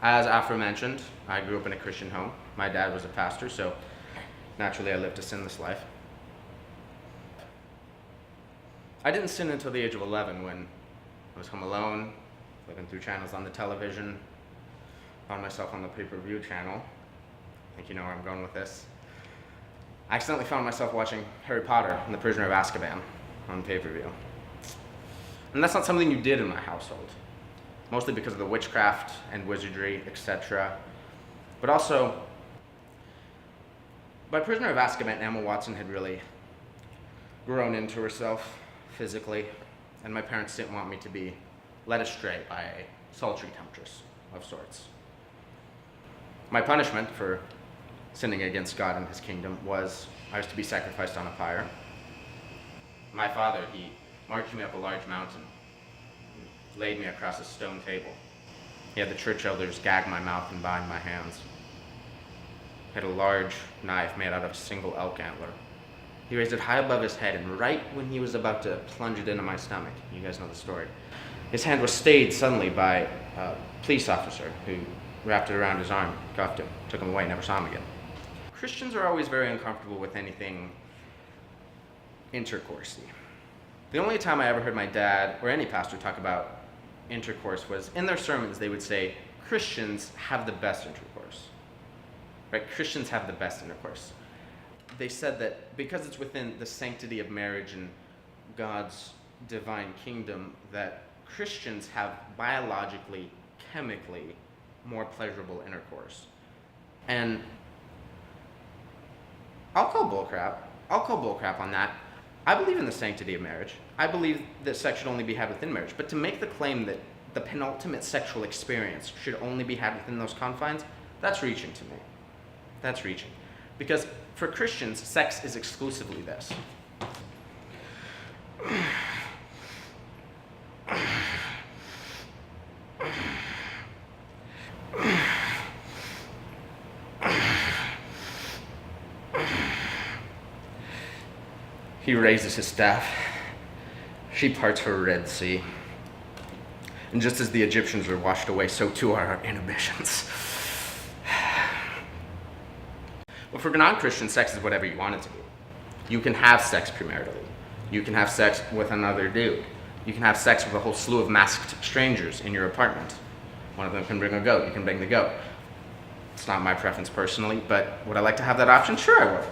As aforementioned, I grew up in a Christian home. My dad was a pastor, so naturally I lived a sinless life. I didn't sin until the age of 11 when I was home alone, flipping through channels on the television, found myself on the pay-per-view channel. I think you know where I'm going with this. I accidentally found myself watching Harry Potter and the Prisoner of Azkaban on pay-per-view. And that's not something you did in my household, mostly because of the witchcraft and wizardry, etc. But also, by Prisoner of Azkaban, Emma Watson had really grown into herself physically, and my parents didn't want me to be led astray by a sultry temptress of sorts. My punishment for sinning against God and his kingdom was I was to be sacrificed on a pyre. My father, he marched me up a large mountain, laid me across a stone table. He had the church elders gag my mouth and bind my hands. He had a large knife made out of a single elk antler. He raised it high above his head, and right when he was about to plunge it into my stomach, you guys know the story, his hand was stayed suddenly by a police officer who wrapped it around his arm, cuffed him, took him away, never saw him again. Christians are always very uncomfortable with anything intercoursey. The only time I ever heard my dad or any pastor talk about intercourse was in their sermons. They would say, Christians have the best intercourse. Right? Christians have the best intercourse. They said that because it's within the sanctity of marriage and God's divine kingdom, that Christians have biologically, chemically, more pleasurable intercourse. And I'll call bullcrap on that. I believe in the sanctity of marriage. I believe that sex should only be had within marriage. But to make the claim that the penultimate sexual experience should only be had within those confines, that's reaching to me. That's reaching. Because for Christians, sex is exclusively this. He raises his staff. She parts her Red Sea. And just as the Egyptians were washed away, so too are our inhibitions. Well, for non-Christian, sex is whatever you want it to be. You can have sex premaritally. You can have sex with another dude. You can have sex with a whole slew of masked strangers in your apartment. One of them can bring a goat. You can bring the goat. It's not my preference personally, but would I like to have that option? Sure I would.